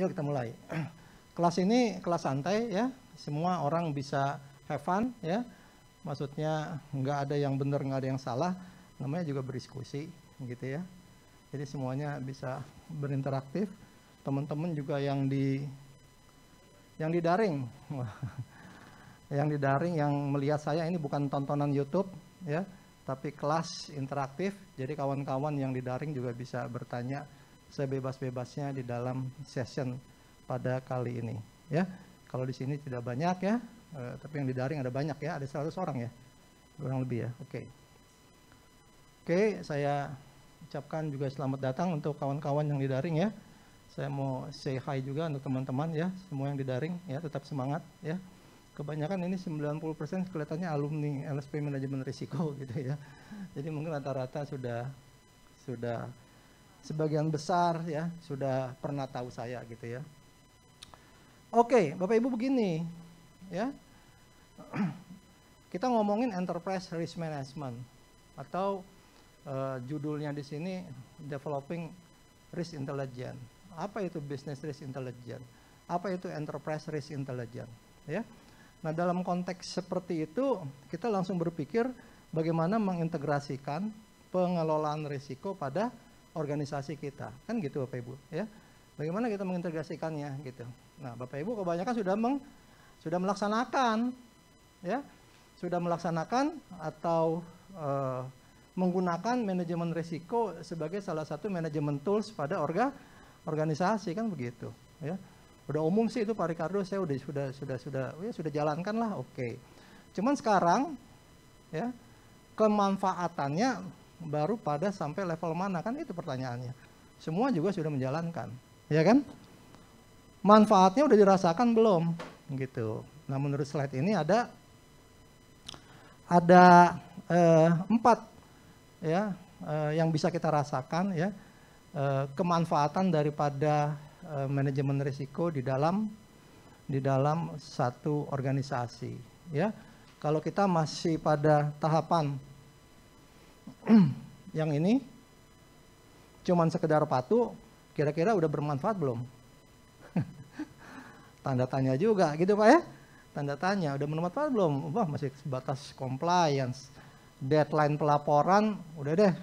Yuk kita mulai. Kelas ini kelas santai ya, semua orang bisa have fun ya. Maksudnya nggak ada yang benar, nggak ada yang salah. Namanya juga berdiskusi gitu ya. Jadi semuanya bisa berinteraktif. Teman-teman juga yang di daring, yang di daring yang melihat saya ini bukan tontonan YouTube ya, tapi kelas interaktif. Jadi kawan-kawan yang di daring juga bisa bertanya sebebas-bebasnya di dalam session pada kali ini ya. Kalau di sini tidak banyak ya, tapi yang di daring ada banyak ya, ada 100 orang ya, kurang lebih ya. Oke, saya ucapkan juga selamat datang untuk kawan-kawan yang di daring ya. Saya mau say hi juga untuk teman-teman ya, semua yang di daring ya, tetap semangat ya. Kebanyakan ini 90% kelihatannya alumni LSP Manajemen Risiko gitu ya. Jadi mungkin rata-rata sudah sebagian besar ya sudah pernah tahu saya gitu ya. Oke, Bapak Ibu begini ya. Kita ngomongin enterprise risk management atau judulnya di sini developing risk intelligence. Apa itu business risk intelligence? Apa itu enterprise risk intelligence? Ya. Nah, dalam konteks seperti itu, kita langsung berpikir bagaimana mengintegrasikan pengelolaan risiko pada organisasi kita. Kan gitu Bapak Ibu, ya. Bagaimana kita mengintegrasikannya gitu. Nah, Bapak Ibu kebanyakan sudah melaksanakan ya. Sudah melaksanakan atau menggunakan manajemen risiko sebagai salah satu manajemen tools pada organisasi, kan begitu ya. Udah umum sih itu Pak Ricardo, saya sudah jalankan lah, oke. Cuman sekarang ya kemanfaatannya baru pada sampai level mana, kan itu pertanyaannya. Semua juga sudah menjalankan, ya kan? Manfaatnya udah dirasakan belum gitu. Nah, menurut slide ini ada 4 ya yang bisa kita rasakan ya. Kemanfaatan daripada manajemen risiko di dalam satu organisasi ya. Kalau kita masih pada tahapan yang ini cuman sekedar patuh, kira-kira udah bermanfaat belum? Tanda tanya juga gitu Pak ya. Tanda tanya, udah bermanfaat belum? Wah, masih sebatas compliance. Deadline pelaporan udah deh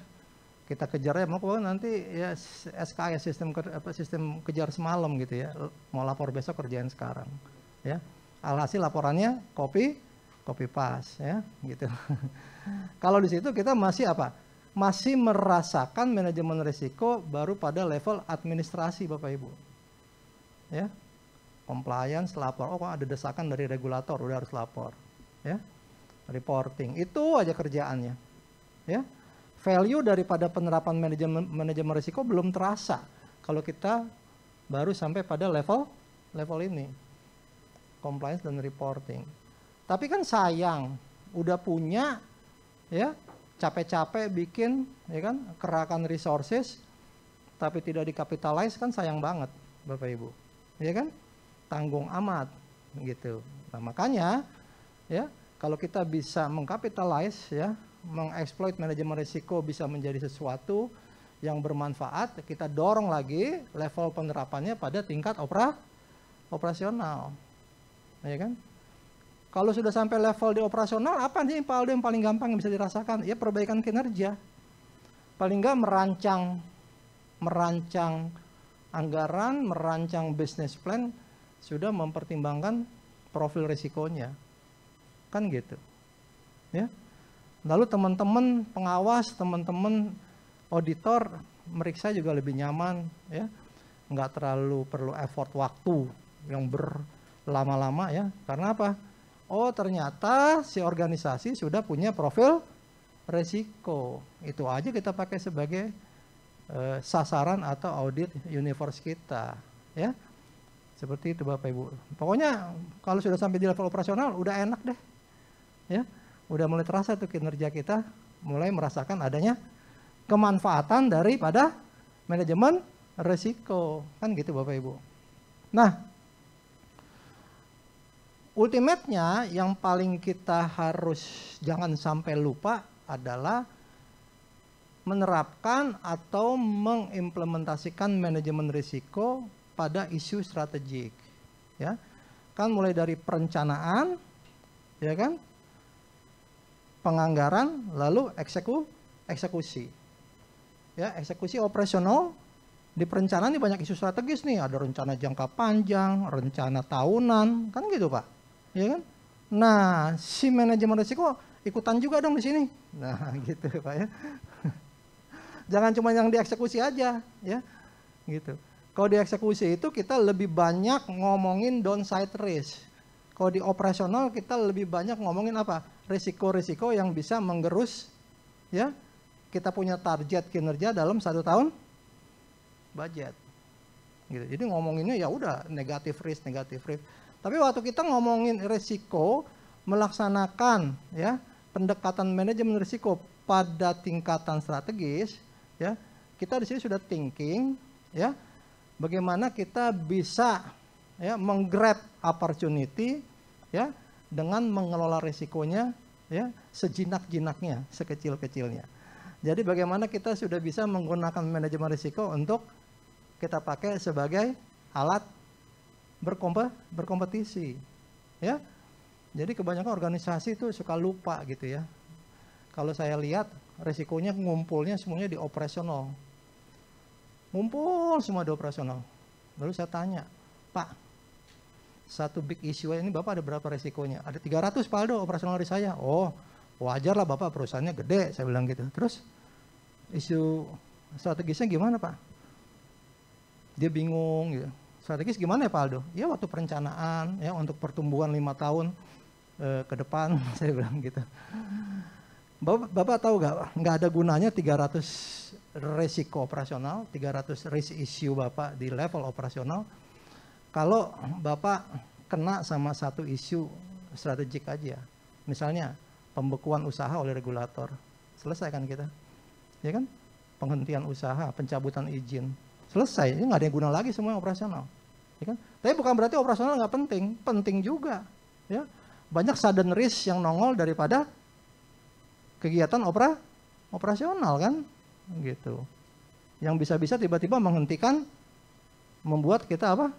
kita kejar ya, mau nanti ya SKS sistem kejar semalam gitu ya, mau lapor besok kerjain sekarang ya. Alhasil laporannya copy paste ya gitu. Kalau di situ kita masih apa? Masih merasakan manajemen risiko baru pada level administrasi Bapak Ibu ya. Compliance, lapor, oh kok ada desakan dari regulator, udah harus lapor ya. Reporting, itu aja kerjaannya ya. Value daripada penerapan manajemen risiko belum terasa kalau kita baru sampai pada level ini, compliance dan reporting. Tapi kan sayang, udah punya ya, capek-capek bikin ya kan, kerahkan resources tapi tidak dikapitalize, kan sayang banget Bapak Ibu ya kan, tanggung amat gitu. Nah, makanya ya kalau kita bisa mengkapitalize ya, mengeksploit manajemen risiko bisa menjadi sesuatu yang bermanfaat, kita dorong lagi level penerapannya pada tingkat operasional ya kan. Kalau sudah sampai level di operasional, apa nih Pak Aldo yang paling gampang yang bisa dirasakan? Ya perbaikan kinerja, paling nggak merancang anggaran, merancang business plan, sudah mempertimbangkan profil risikonya, kan gitu ya. Lalu teman-teman pengawas, teman-teman auditor meriksa juga lebih nyaman ya, nggak terlalu perlu effort waktu yang berlama-lama ya. Karena apa? Oh, ternyata si organisasi sudah punya profil risiko. Itu aja kita pakai sebagai sasaran atau audit universe kita ya. Seperti itu Bapak Ibu. Pokoknya kalau sudah sampai di level operasional udah enak deh ya. Udah mulai terasa tuh kinerja kita, mulai merasakan adanya kemanfaatan daripada manajemen risiko, kan gitu Bapak Ibu. Nah, ultimate-nya yang paling kita harus jangan sampai lupa adalah menerapkan atau mengimplementasikan manajemen risiko pada isu strategik. Ya, kan mulai dari perencanaan, ya kan, penganggaran, lalu eksekusi. Ya, eksekusi operasional. Di perencanaan ini banyak isu strategis nih, ada rencana jangka panjang, rencana tahunan, kan gitu Pak, ya kan? Nah, si manajemen risiko ikutan juga dong di sini. Nah, gitu Pak ya. Jangan cuma yang dieksekusi aja, ya, gitu. Kalau dieksekusi itu kita lebih banyak ngomongin downside risk. Kalau di operasional kita lebih banyak ngomongin apa? Risiko-risiko yang bisa menggerus, ya. Kita punya target kinerja dalam 1 tahun budget, gitu. Jadi ngomonginnya ya udah negatif risk. Tapi waktu kita ngomongin risiko, melaksanakan ya pendekatan manajemen risiko pada tingkatan strategis, ya kita di sini sudah thinking, ya bagaimana kita bisa ya menggrab opportunity, ya dengan mengelola risikonya ya sejinak-jinaknya, sekecil-kecilnya. Jadi bagaimana kita sudah bisa menggunakan manajemen risiko untuk kita pakai sebagai alat berkompetisi, ya. Jadi kebanyakan organisasi itu suka lupa gitu ya. Kalau saya lihat risikonya ngumpulnya semuanya di operasional, ngumpul semua di operasional. Lalu saya tanya, Pak, satu big issue ini Bapak ada berapa risikonya? Ada 300 Pak Aldo operasional dari saya. Oh, wajar lah Bapak perusahaannya gede, saya bilang gitu. Terus isu strategisnya gimana Pak? Dia bingung gitu. Strategis gimana ya Pak Aldo? Ya waktu perencanaan ya untuk pertumbuhan 5 tahun ke depan saya bilang gitu. Bapak tahu nggak ada gunanya 300 resiko operasional, 300 risk issue Bapak di level operasional kalau Bapak kena sama satu isu strategik aja. Misalnya pembekuan usaha oleh regulator. Selesai kan kita? Ya kan? Penghentian usaha, pencabutan izin. Selesai, ini nggak ada yang guna lagi semua operasional, ya kan? Tapi bukan berarti operasional nggak penting, penting juga, ya. Banyak sudden risk yang nongol daripada kegiatan operasional kan, gitu. Yang bisa-bisa tiba-tiba menghentikan, membuat kita apa?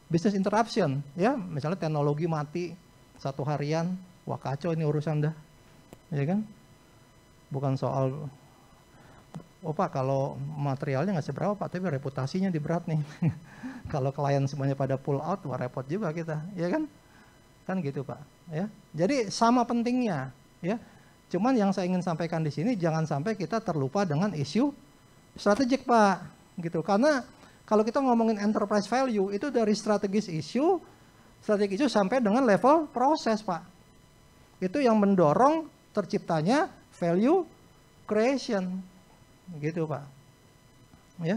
Business interruption, ya. Misalnya teknologi mati 1 harian, wah kacau ini urusan dah, ya kan? Bukan soal oh Pak, kalau materialnya nggak seberapa Pak, tapi reputasinya di berat nih. Kalau klien semuanya pada pull out, wah repot juga kita, ya kan? Kan gitu Pak, ya. Jadi sama pentingnya, ya. Cuman yang saya ingin sampaikan di sini, jangan sampai kita terlupa dengan isu strategik Pak, gitu. Karena kalau kita ngomongin enterprise value, itu dari strategis isu sampai dengan level proses Pak. Itu yang mendorong terciptanya value creation. Gitu Pak, ya.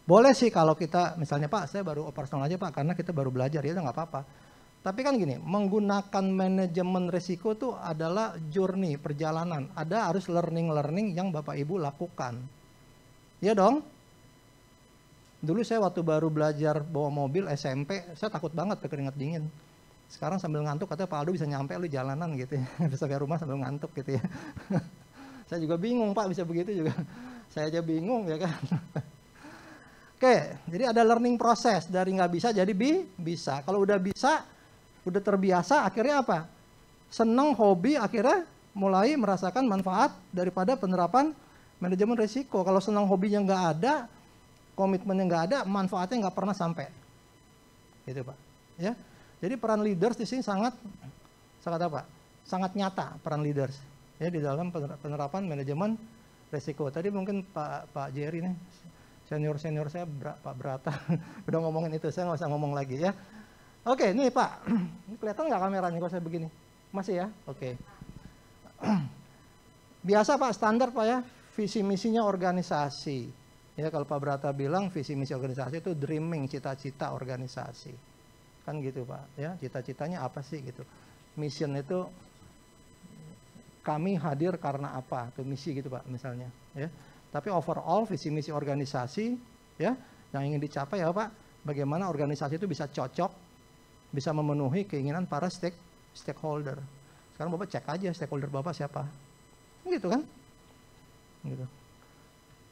Boleh sih kalau kita misalnya Pak, saya baru operasional aja Pak, karena kita baru belajar, ya nggak apa-apa. Tapi kan gini, menggunakan manajemen risiko itu adalah journey, perjalanan. Ada harus learning yang Bapak Ibu lakukan, ya dong. Dulu saya waktu baru belajar bawa mobil SMP, saya takut banget keringat dingin. Sekarang sambil ngantuk katanya Pak Aldo bisa nyampe lu jalanan gitu ya, bisa sampai rumah sambil ngantuk gitu ya. Saya juga bingung Pak bisa begitu juga. Saya aja bingung ya kan. Oke, jadi ada learning proses dari nggak bisa jadi bisa. Kalau udah bisa, udah terbiasa, akhirnya apa? Seneng, hobi, akhirnya mulai merasakan manfaat daripada penerapan manajemen risiko. Kalau seneng hobinya nggak ada, komitmennya nggak ada, manfaatnya nggak pernah sampai. Gitu Pak. Ya, jadi peran leaders di sini sangat apa? Sangat nyata peran leaders. Ya di dalam penerapan manajemen risiko. Tadi mungkin Pak Jerry nih, senior saya Pak Brata udah ngomongin itu, saya nggak usah ngomong lagi ya. Oke, nih Pak, ini kelihatan nggak kameranya kalau saya begini? Masih ya? Oke. Biasa Pak, standar Pak ya, visi misinya organisasi. Ya kalau Pak Brata bilang visi misi organisasi itu dreaming, cita-cita organisasi. Kan gitu Pak, ya cita-citanya apa sih gitu. Mission itu kami hadir karena apa, tuh misi gitu Pak misalnya, ya. Tapi overall visi misi organisasi, ya, yang ingin dicapai ya Pak, bagaimana organisasi itu bisa cocok, bisa memenuhi keinginan para stakeholder. Sekarang Bapak cek aja stakeholder Bapak siapa, gitu kan, gitu.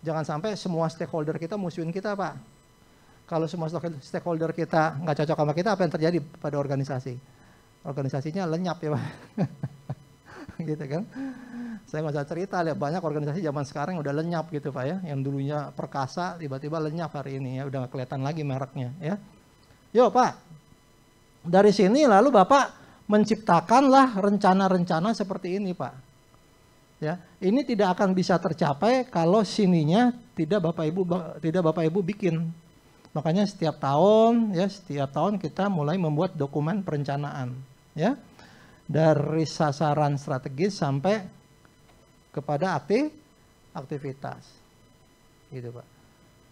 Jangan sampai semua stakeholder kita musuhin kita, Pak. Kalau semua stakeholder kita nggak cocok sama kita, apa yang terjadi pada organisasi? Organisasinya lenyap ya, Pak. Gitu kan. Saya nggak usah cerita, lihat banyak organisasi zaman sekarang udah lenyap gitu, Pak ya. Yang dulunya perkasa tiba-tiba lenyap hari ini ya, udah nggak kelihatan lagi mereknya ya. Yo Pak, dari sini lalu Bapak menciptakanlah rencana-rencana seperti ini, Pak. Ya, ini tidak akan bisa tercapai kalau sininya tidak Bapak Ibu bikin. Makanya setiap tahun kita mulai membuat dokumen perencanaan, ya. Dari sasaran strategis sampai kepada aktivitas. Gitu, Pak.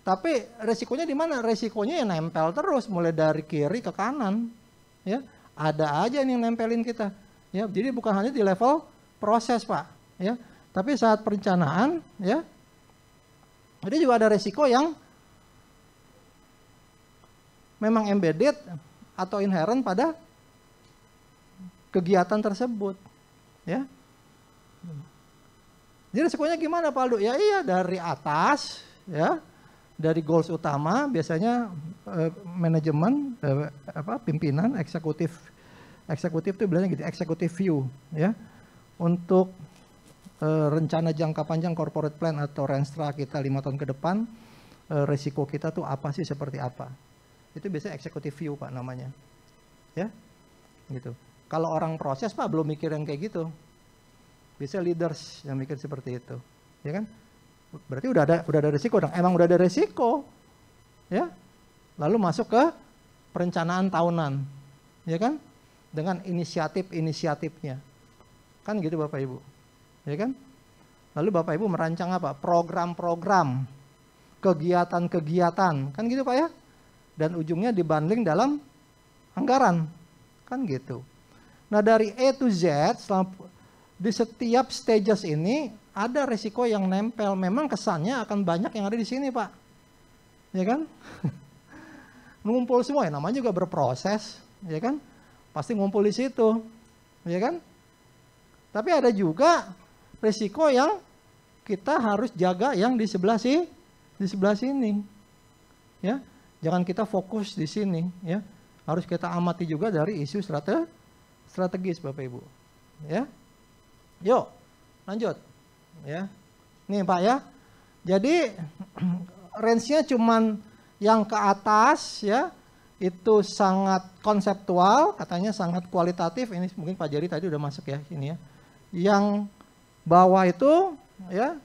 Tapi resikonya di mana? Resikonya yang nempel terus mulai dari kiri ke kanan, ya. Ada aja yang nempelin kita, ya. Jadi bukan hanya di level proses, Pak, ya. Tapi saat perencanaan, ya. Jadi juga ada resiko yang memang embedded atau inherent pada kegiatan tersebut, ya. Jadi resikonya gimana, Pak Aldo? Ya iya, dari atas, ya. Dari goals utama biasanya manajemen pimpinan eksekutif itu bilangnya gitu, executive view, ya. Untuk rencana jangka panjang corporate plan atau Renstra kita 5 tahun ke depan, resiko kita tuh apa sih, seperti apa. Itu biasanya executive view, Pak, namanya. Ya. Gitu. Kalau orang proses, Pak, belum mikir yang kayak gitu. Biasanya leaders yang mikir seperti itu. Ya kan? Berarti udah ada resiko dong. Emang udah ada resiko. Ya. Lalu masuk ke perencanaan tahunan. Ya kan? Dengan inisiatifnya. Kan gitu, Bapak Ibu. Ya kan? Lalu Bapak Ibu merancang apa? Program-program, kegiatan-kegiatan. Kan gitu, Pak ya? Dan ujungnya dibundling dalam anggaran. Kan gitu. Nah, dari A to Z di setiap stages ini ada resiko yang nempel. Memang kesannya akan banyak yang ada di sini, Pak. Ya kan? Ngumpul semua, ya namanya juga berproses, ya kan? Pasti ngumpul di situ. Ya kan? Tapi ada juga resiko yang kita harus jaga yang di sebelah sini. Ya. Jangan kita fokus di sini, ya. Harus kita amati juga dari isu strategis, Bapak Ibu. Ya. Yuk, lanjut. Ya. Nih, Pak ya. Jadi range-nya cuman yang ke atas, ya. Itu sangat konseptual, katanya sangat kualitatif. Ini mungkin Pak Jerry tadi udah masuk ya ini ya. Yang bawah itu ya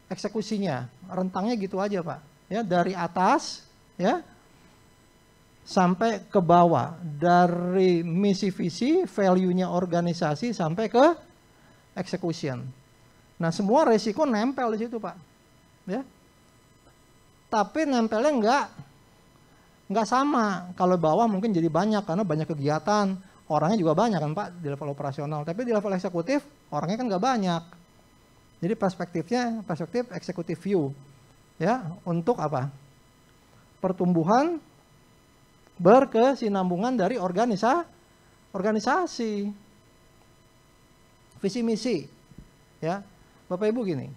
eksekusinya, rentangnya gitu aja, Pak. Ya, dari atas ya sampai ke bawah, dari misi visi, value-nya organisasi sampai ke execution. Nah, semua resiko nempel di situ, Pak. Ya. Tapi nempelnya enggak sama. Kalau bawah mungkin jadi banyak karena banyak kegiatan, orangnya juga banyak kan, Pak, di level operasional. Tapi di level eksekutif orangnya kan enggak banyak. Jadi perspektif executive view. Ya, untuk apa? Pertumbuhan berkesinambungan dari organisasi. Visi misi. Ya. Bapak Ibu gini.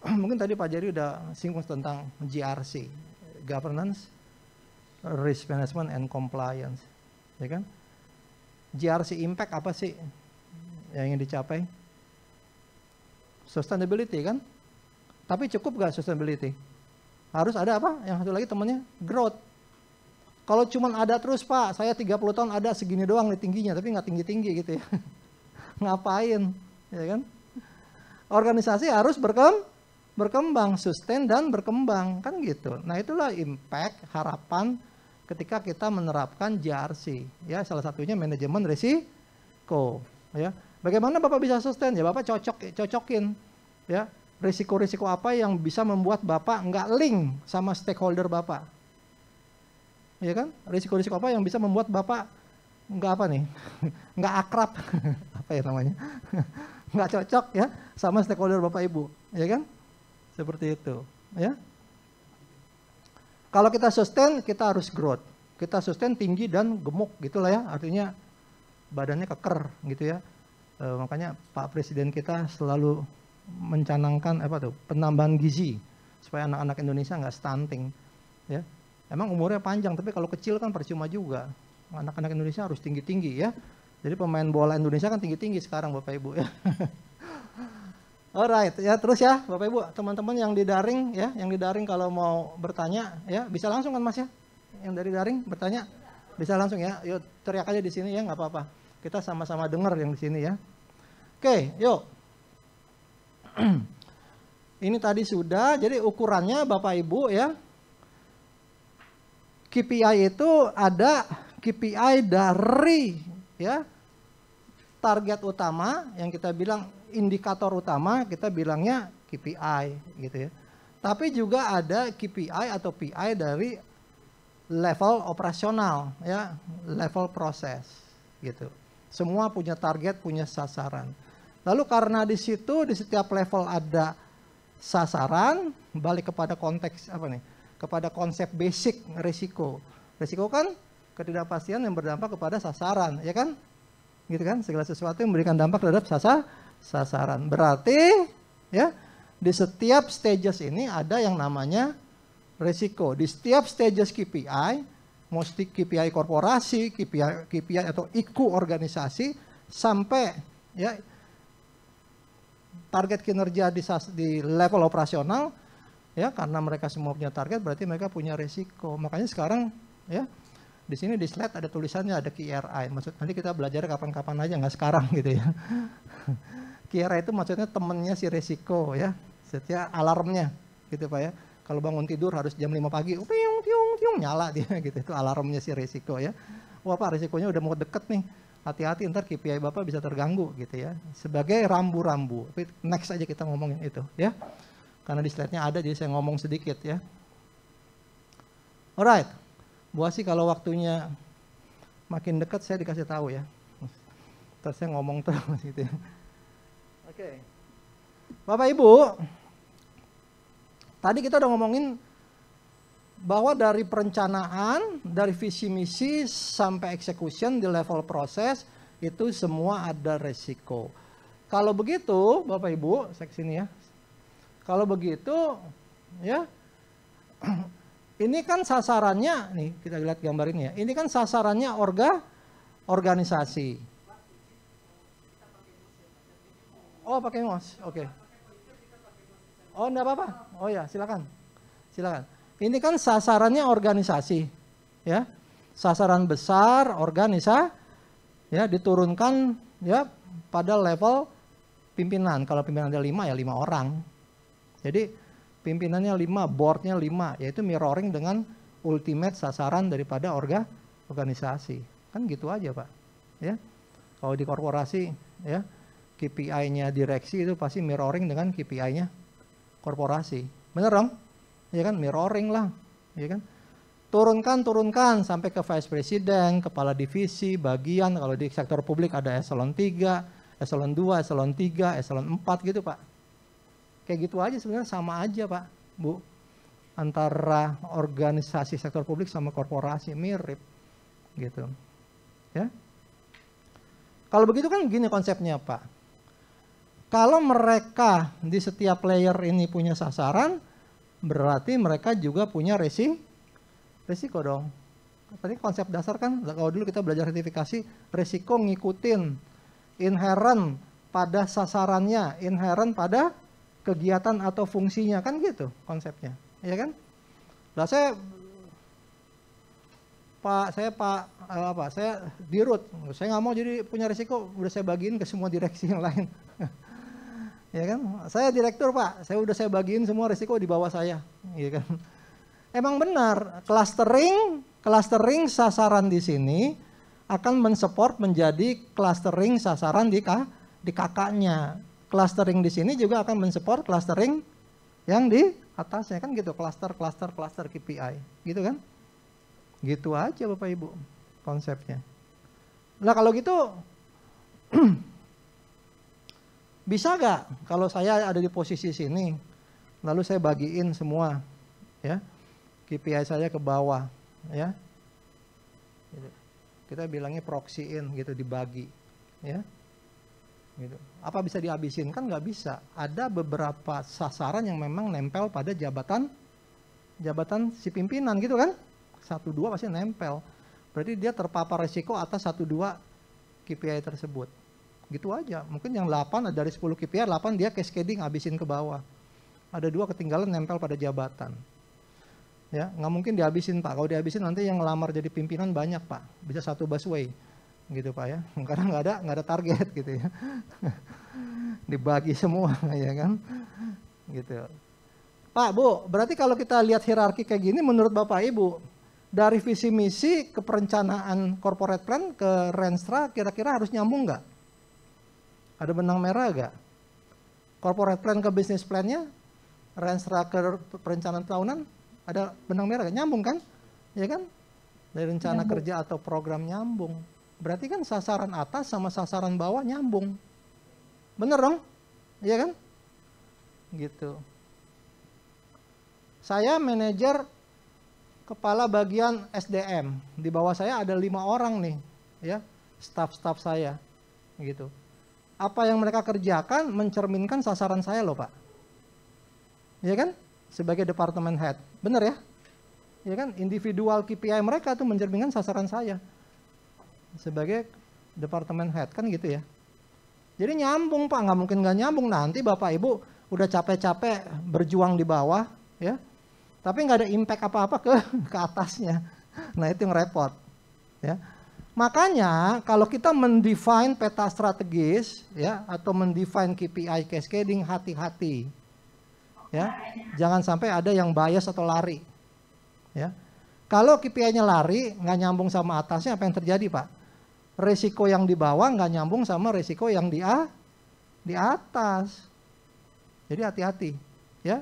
Mungkin tadi Pak Jerry udah singgung tentang GRC, Governance, Risk Management and Compliance. Ya kan? GRC impact apa sih yang ingin dicapai? Sustainability kan? Tapi cukup gak sustainability? Harus ada apa? Yang satu lagi temannya growth. Kalau cuman ada terus, Pak, saya 30 tahun ada segini doang nih tingginya, tapi nggak tinggi-tinggi gitu ya. Ngapain? Ya kan? Organisasi harus berkembang, sustain dan berkembang, kan gitu. Nah, itulah impact, harapan ketika kita menerapkan GRC. Ya, salah satunya manajemen risiko. Ya, bagaimana Bapak bisa sustain? Ya, Bapak cocokin. Ya, risiko-risiko apa yang bisa membuat Bapak nggak link sama stakeholder Bapak? Ya kan? Risiko-risiko apa yang bisa membuat Bapak nggak apa nih? Nggak akrab, apa ya namanya? Nggak cocok ya sama stakeholder Bapak Ibu, ya kan? Seperti itu, ya. Kalau kita sustain, kita harus growth. Kita sustain tinggi dan gemuk, gitulah ya. Artinya badannya keker, gitu ya. Makanya Pak Presiden kita selalu mencanangkan penambahan gizi supaya anak-anak Indonesia nggak stunting, ya. Emang umurnya panjang, tapi kalau kecil kan percuma juga. Anak-anak Indonesia harus tinggi-tinggi ya. Jadi pemain bola Indonesia kan tinggi-tinggi sekarang Bapak Ibu ya. Alright ya, terus ya Bapak Ibu, teman-teman yang di daring ya, yang di daring kalau mau bertanya ya bisa langsung kan Mas ya. Yang dari daring bertanya bisa langsung ya. Yuk teriak aja di sini ya, nggak apa-apa. Kita sama-sama dengar yang di sini ya. Oke, yuk. Ini tadi sudah, jadi ukurannya Bapak Ibu ya. KPI itu ada KPI dari ya target utama yang kita bilang indikator utama, kita bilangnya KPI gitu ya. Tapi juga ada KPI atau PI dari level operasional ya, level proses gitu. Semua punya target, punya sasaran. Lalu karena di situ di setiap level ada sasaran, balik kepada konteks kepada konsep basic risiko. Risiko kan ketidakpastian yang berdampak kepada sasaran, ya kan? Gitu kan? Segala sesuatu yang memberikan dampak terhadap sasaran. Berarti ya, di setiap stages ini ada yang namanya risiko. Di setiap stages KPI, mesti KPI korporasi, KPI atau IQ organisasi sampai ya target kinerja di level operasional. Ya, karena mereka semua punya target, berarti mereka punya risiko. Makanya sekarang ya di sini di slide ada tulisannya, ada KRI. Maksud nanti kita belajar kapan-kapan aja, nggak sekarang gitu ya. KRI itu maksudnya temennya si risiko ya, setiap alarmnya gitu Pak ya. Kalau bangun tidur harus jam 5 pagi, tiung tiung tiung nyala dia gitu, itu alarmnya si risiko ya. Wah Pak, risikonya udah mau deket nih, hati-hati ntar KPI Bapak bisa terganggu gitu ya. Sebagai rambu-rambu. Next aja kita ngomongin itu ya. Karena di slide-nya ada, jadi saya ngomong sedikit ya. Alright, Bu Asi kalau waktunya makin dekat saya dikasih tahu ya. Terus saya ngomong terus gitu ya. Oke. Bapak Ibu, tadi kita udah ngomongin bahwa dari perencanaan, dari visi misi sampai execution di level proses, itu semua ada resiko. Kalau begitu, Bapak Ibu, saya kesini ya. Kalau begitu, ya, ini kan sasarannya, nih kita lihat gambar ini ya. Ini kan sasarannya organisasi. Oh pakai mouse, oke. Oh enggak apa-apa. Oh ya silakan, silakan. Ini kan sasarannya organisasi, ya. Sasaran besar organisasi, ya diturunkan ya pada level pimpinan. Kalau pimpinan ada 5 ya 5 orang. Jadi pimpinannya 5, boardnya 5, yaitu mirroring dengan ultimate sasaran daripada organisasi. Kan gitu aja Pak. Ya. Kalau di korporasi ya KPI-nya direksi itu pasti mirroring dengan KPI-nya korporasi. Bener dong? Ya kan mirroring lah. Ya kan? Turunkan sampai ke vice president, kepala divisi, bagian. Kalau di sektor publik ada eselon 3, eselon 2, eselon 3, eselon 4 gitu Pak. Kayak gitu aja sebenarnya sama aja Pak, Bu. Antara organisasi sektor publik sama korporasi mirip gitu. Ya. Kalau begitu kan gini konsepnya Pak. Kalau mereka di setiap layer ini punya sasaran, berarti mereka juga punya resiko dong. Tadi konsep dasar kan, kalau dulu kita belajar sertifikasi, resiko ngikutin inherent pada sasarannya, inherent pada kegiatan atau fungsinya, kan gitu konsepnya, ya kan? Lah saya dirut, saya nggak mau jadi punya risiko, udah saya bagiin ke semua direksi yang lain. Ya kan? Saya direktur Pak, saya bagiin semua risiko di bawah saya, ya kan? Emang benar, clustering sasaran di sini akan mensupport menjadi clustering sasaran di kakaknya. Clustering di sini juga akan mensupport clustering yang di atasnya, kan gitu, cluster KPI, gitu kan? Gitu aja Bapak Ibu konsepnya. Nah kalau gitu bisa gak kalau saya ada di posisi sini, lalu saya bagiin semua ya KPI saya ke bawah ya. Kita bilangnya proxy-in gitu, dibagi ya. Gitu. Apa bisa dihabisin? Kan nggak bisa. Ada beberapa sasaran yang memang nempel pada jabatan si pimpinan gitu kan. 1-2 pasti nempel. Berarti dia terpapar resiko atas 1-2 KPI tersebut. Gitu aja. Mungkin yang 8 dari 10 KPI, 8 dia cascading habisin ke bawah. Ada 2 ketinggalan nempel pada jabatan. Ya, nggak mungkin dihabisin Pak. Kalau dihabisin nanti yang ngelamar jadi pimpinan banyak Pak. Bisa 1 busway. Gitu Pak ya. Karena nggak ada target gitu ya. Dibagi semua ya kan. Gitu. Pak, Bu, berarti kalau kita lihat hierarki kayak gini menurut Bapak Ibu, dari visi misi ke perencanaan corporate plan ke Renstra kira-kira harus nyambung nggak? Ada benang merah nggak? Corporate plan ke business plan-nya, Renstra ke perencanaan tahunan, ada benang merah nggak? Nyambung kan? Ya kan? Dari rencana kerja atau program nyambung. Berarti kan sasaran atas sama sasaran bawah nyambung. Bener dong? Iya kan? Gitu. Saya manajer kepala bagian SDM. Di bawah saya ada 5 orang nih, ya, staf-staf saya, gitu. Apa yang mereka kerjakan mencerminkan sasaran saya loh Pak. Ya kan? Sebagai departemen head. Bener ya? Ya kan? Individual KPI mereka tuh mencerminkan sasaran saya. Sebagai departemen head, kan gitu ya. Jadi nyambung Pak, nggak mungkin nggak nyambung. Nanti Bapak Ibu udah capek-capek berjuang di bawah, ya. Tapi nggak ada impact apa-apa ke atasnya. Nah itu yang repot. Ya. Makanya kalau kita mendefine peta strategis, ya, atau mendefine KPI cascading, hati-hati. Ya, jangan sampai ada yang bias atau lari. Ya. Kalau KPI-nya lari, nggak nyambung sama atasnya, apa yang terjadi Pak? Resiko yang di bawah nggak nyambung sama resiko yang di atas. Jadi hati-hati. Ya.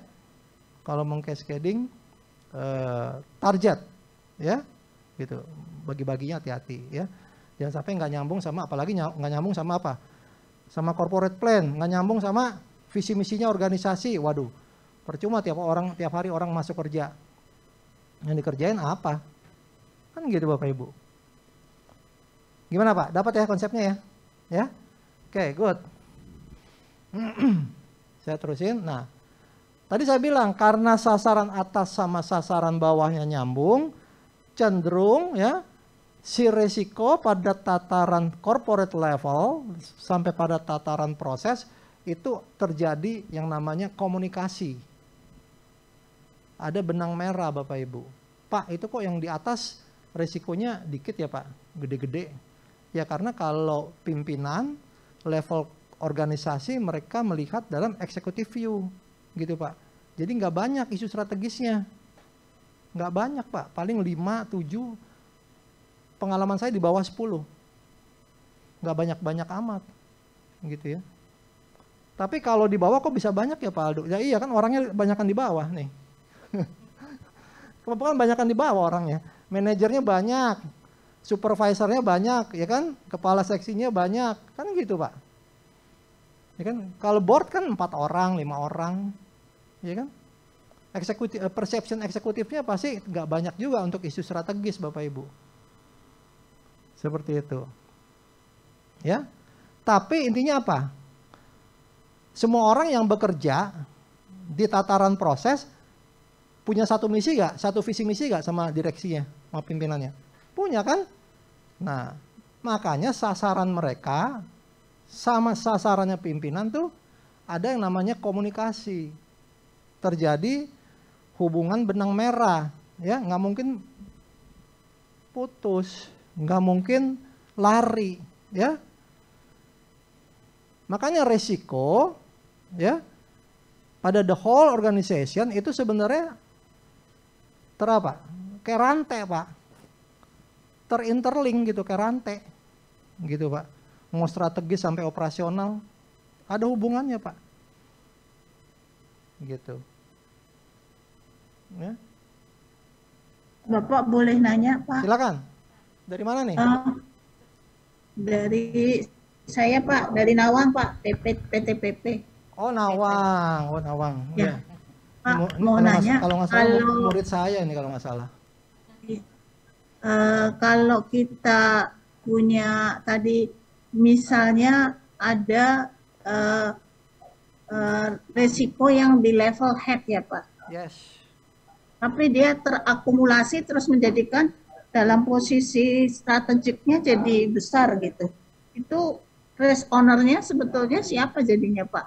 Kalau mengcascading target, ya, gitu, bagi-baginya hati-hati, ya, jangan sampai nggak nyambung sama, apalagi nggak nyambung sama apa, sama corporate plan, nggak nyambung sama visi misinya organisasi, waduh, percuma tiap hari orang masuk kerja, yang dikerjain apa, kan gitu Bapak Ibu. Gimana Pak, dapat ya konsepnya ya, ya, oke, good. Saya terusin, nah. Tadi saya bilang karena sasaran atas sama sasaran bawahnya nyambung, cenderung ya si resiko pada tataran corporate level sampai pada tataran proses itu terjadi yang namanya komunikasi. Ada benang merah Bapak Ibu. Pak, itu kok yang di atas resikonya dikit ya Pak, gede-gede. Ya karena kalau pimpinan level organisasi mereka melihat dalam executive view. Gitu Pak. Jadi nggak banyak isu strategisnya. Nggak banyak Pak, paling 5, 7. Pengalaman saya di bawah 10. Nggak banyak-banyak amat. Gitu ya. Tapi kalau di bawah kok bisa banyak ya Pak Aldo? Ya iya kan orangnya banyakan di bawah nih. Kebetulan banyakan di bawah orangnya. Manajernya banyak, supervisornya banyak, ya kan? Kepala seksinya banyak, kan gitu Pak. Ya kan? Kalau board kan 4 orang, 5 orang. Ya kan? Perception eksekutifnya pasti nggak banyak juga untuk isu strategis Bapak Ibu. Seperti itu. Ya. Tapi intinya apa? Semua orang yang bekerja di tataran proses punya satu misi nggak? Satu visi misi nggak sama direksinya, sama pimpinannya? Punya kan? Nah, makanya sasaran mereka sama sasarannya pimpinan tuh ada yang namanya komunikasi. Terjadi hubungan benang merah, ya nggak mungkin putus, nggak mungkin lari, ya. Makanya resiko, ya, pada the whole organization itu sebenarnya terapa? Kayak rantai Pak, terinterlink gitu kayak rantai, gitu Pak. Mau strategis sampai operasional, ada hubungannya Pak. Gitu. Ya. Bapak boleh nanya Pak? Silakan. Dari mana nih? Dari saya Pak, dari Nawang Pak, PTPP. Oh Nawang, oh Nawang. Ya. Ya. Pak, mau nanya. Kalau nggak salah murid saya ini kalau nggak salah. Kalau kita punya tadi misalnya ada resiko yang di level head ya Pak. Yes. Tapi dia terakumulasi terus menjadikan dalam posisi strategiknya jadi besar gitu. Itu risk owner-nya sebetulnya siapa jadinya Pak?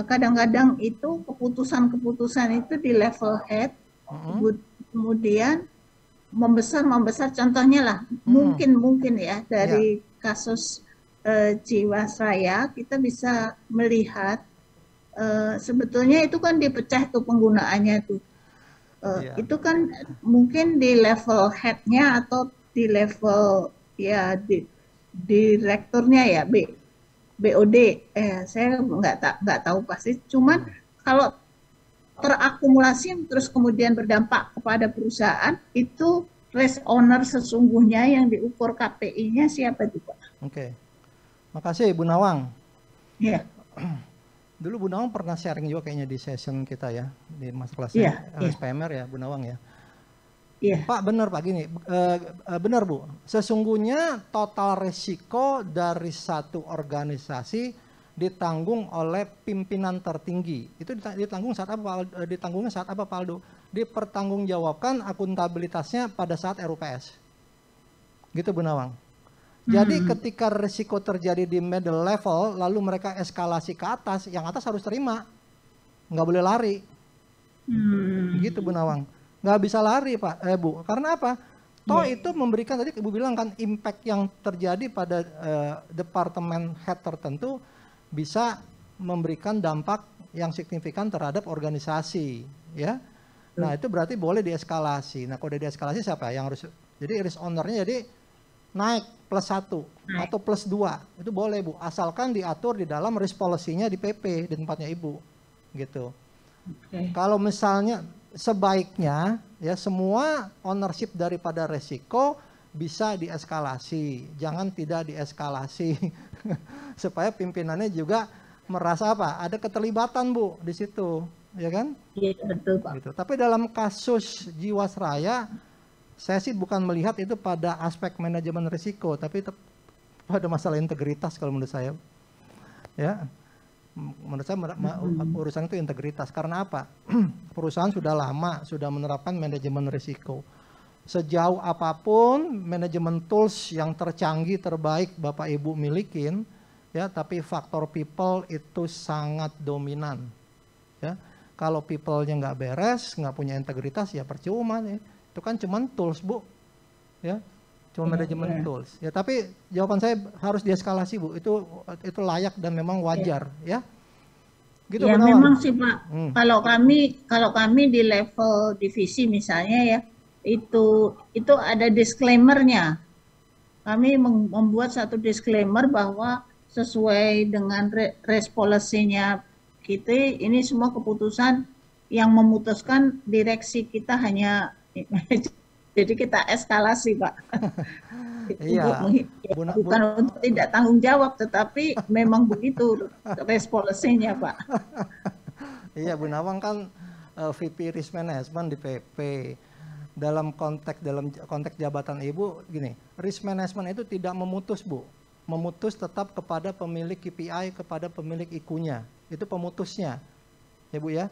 Kadang-kadang itu keputusan-keputusan itu di level head, kemudian membesar contohnya lah, mungkin ya dari kasus Jiwasraya kita bisa melihat sebetulnya itu kan dipecah tuh penggunaannya tuh. Itu kan mungkin di level head-nya atau di level ya di direkturnya ya BOD. Saya nggak tahu pasti. Cuman kalau terakumulasi terus kemudian berdampak kepada perusahaan, itu risk owner sesungguhnya yang diukur KPI-nya siapa juga? Oke. Makasih Bu Nawang. Iya. Dulu Bu Nawang pernah sharing juga kayaknya di session kita ya, di masterclass SPMR ya Bu Nawang ya. Iya. Pak benar Pak gini, benar Bu, sesungguhnya total resiko dari satu organisasi ditanggung oleh pimpinan tertinggi. Itu ditanggung saat apa? Ditanggungnya saat apa Pak Aldo? Dipertanggungjawabkan akuntabilitasnya pada saat RUPS. Gitu Bu Nawang. Jadi ketika risiko terjadi di middle level, lalu mereka eskalasi ke atas, yang atas harus terima. Nggak boleh lari. Gitu Bu Nawang. Nggak bisa lari Pak, Bu. Karena apa? Toh itu memberikan, tadi Ibu bilang kan, impact yang terjadi pada departemen head tertentu bisa memberikan dampak yang signifikan terhadap organisasi. Ya. Nah itu berarti boleh dieskalasi. Nah kalau udah dieskalasi siapa yang harus, jadi risk owner-nya jadi naik +1 atau +2 itu boleh Bu, asalkan diatur di dalam risk policy-nya di PP di tempatnya Ibu gitu. Kalau misalnya sebaiknya ya semua ownership daripada resiko bisa dieskalasi, jangan tidak dieskalasi supaya pimpinannya juga merasa apa, ada keterlibatan Bu di situ, ya kan? Iya betul Pak. Gitu. Tapi dalam kasus Jiwasraya saya sih bukan melihat itu pada aspek manajemen risiko, tapi pada masalah integritas kalau menurut saya. Ya, menurut saya urusan itu integritas. Karena apa? Perusahaan sudah lama sudah menerapkan manajemen risiko. Sejauh apapun manajemen tools yang tercanggih terbaik Bapak Ibu milikin, ya, tapi faktor people itu sangat dominan. Ya, kalau people-nya nggak beres, nggak punya integritas, ya percuma nih. Itu kan cuman tools Bu, ya, cuma manajemen tools. Ya tapi jawaban saya harus dieskalasi Bu, itu layak dan memang wajar, ya. Gitu ya memang sih Pak. Kalau kami di level divisi misalnya ya, itu ada disclaimer-nya. Kami membuat satu disclaimer bahwa sesuai dengan risk policy-nya kita, ini semua keputusan yang memutuskan direksi kita hanya jadi kita eskalasi Pak. Iya. Bukan untuk tidak tanggung jawab, tetapi memang begitu responsinya Pak. Iya Bu Nawang kan VP Risk Management di PP. Dalam konteks jabatan Ibu gini, risk management itu tidak memutus Bu. Memutus tetap kepada pemilik KPI, kepada pemilik IQ-nya. Itu pemutusnya. Ya Bu ya.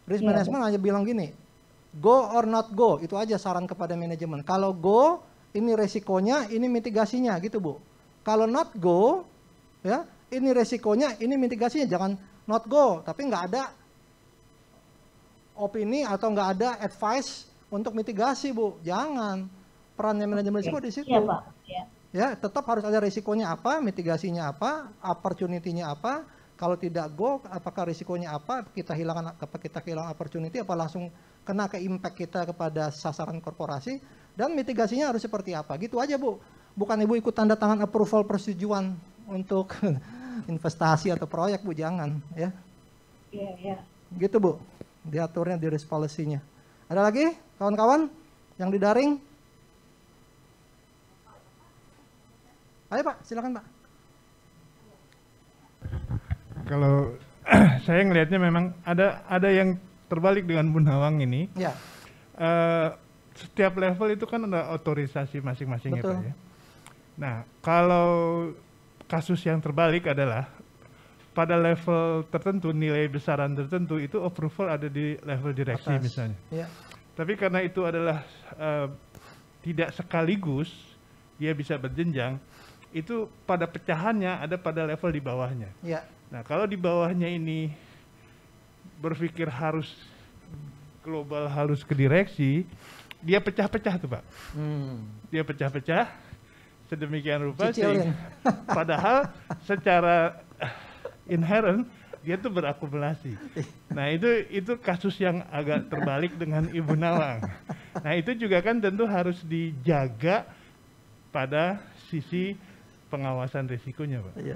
Risk management hanya bilang gini, go or not go, itu aja saran kepada manajemen. Kalau go, ini resikonya, ini mitigasinya, gitu Bu. Kalau not go, ya, ini resikonya, ini mitigasinya. Jangan not go, tapi nggak ada opini atau nggak ada advice untuk mitigasi Bu. Jangan. Perannya manajemen risiko di situ. Iya Pak. Ya, tetap harus ada resikonya apa, mitigasinya apa, opportunity-nya apa. Kalau tidak go, apakah risikonya apa? Kita kehilangan opportunity, apa langsung kena ke impact kita kepada sasaran korporasi, dan mitigasinya harus seperti apa. Gitu aja Bu. Bukan Ibu ikut tanda tangan approval persetujuan untuk investasi atau proyek Bu, jangan ya. Iya. Gitu Bu. Diaturnya di risk policy-nya. Ada lagi kawan-kawan yang di daring? Ayo Pak, silakan Pak. Kalau saya ngelihatnya memang ada yang terbalik dengan Bu Nawang ini. Ya. Setiap level itu kan ada otorisasi masing-masing ya Pak ya. Nah, kalau kasus yang terbalik adalah pada level tertentu, nilai besaran tertentu itu approval ada di level direksi Atas. misalnya. Ya. Tapi karena itu adalah tidak sekaligus, dia bisa berjenjang, itu pada pecahannya ada pada level di bawahnya. Ya. Nah, kalau di bawahnya ini berpikir harus global, harus ke direksi, dia pecah-pecah tuh Pak. Dia pecah-pecah sedemikian rupa Cicilin. padahal secara inherent dia tuh berakumulasi. Nah itu kasus yang agak terbalik dengan Ibu Nawang. Nah itu juga kan tentu harus dijaga pada sisi pengawasan risikonya Pak. Ya.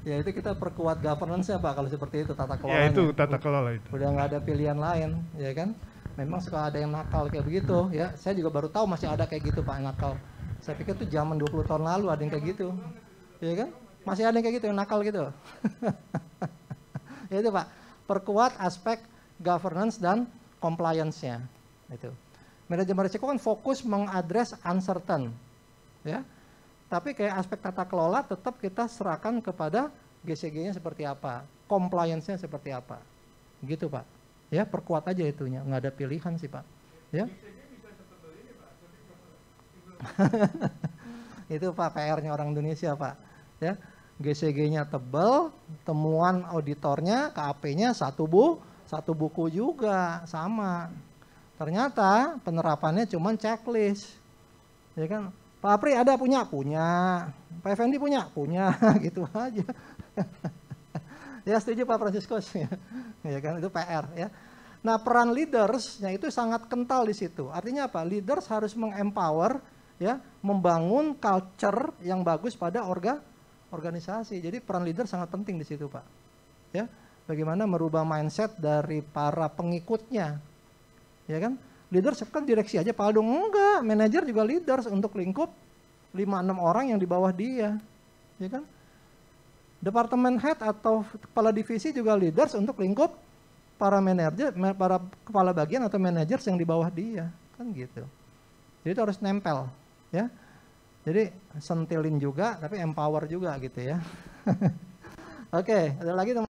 Ya itu kita perkuat governance-nya Pak kalau seperti itu tata kelola. Ya itu tata kelola itu. Udah nggak ada pilihan lain, ya kan? Memang suka ada yang nakal kayak begitu, ya. Saya juga baru tahu masih ada kayak gitu Pak nakal. Saya pikir tuh zaman 20 tahun lalu ada yang kayak gitu, ya kan? Masih ada yang kayak gitu yang nakal gitu. Ya itu Pak, perkuat aspek governance dan compliance-nya. Itu. Manajemen risiko kan fokus mengadres uncertain, ya. Tapi kayak aspek tata kelola tetap kita serahkan kepada GCG-nya seperti apa, compliance-nya seperti apa, gitu Pak. Ya perkuat aja itunya, nggak ada pilihan sih Pak. Ya. Itu Pak PR-nya orang Indonesia Pak. Ya. GCG-nya tebal, temuan auditornya, KAP-nya satu buku juga sama. Ternyata penerapannya cuma checklist, ya kan? Pak Apri ada punya, Pak Effendi punya, gitu aja. Ya setuju Pak Franciscus, ya kan itu PR ya. Nah peran leaders, itu sangat kental di situ. Artinya apa? Leaders harus mengempower, ya, membangun culture yang bagus pada organisasi. Jadi peran leader sangat penting di situ Pak. Ya, bagaimana merubah mindset dari para pengikutnya, ya kan? Leaders kan direksi aja Pak Aldo, enggak, manajer juga leaders untuk lingkup 5-6 orang yang di bawah dia, ya kan? Departemen head atau kepala divisi juga leaders untuk lingkup para manajer, para kepala bagian atau managers yang di bawah dia, kan gitu. Jadi itu harus nempel, ya. Jadi sentilin juga, tapi empower juga gitu ya. Oke, ada lagi teman.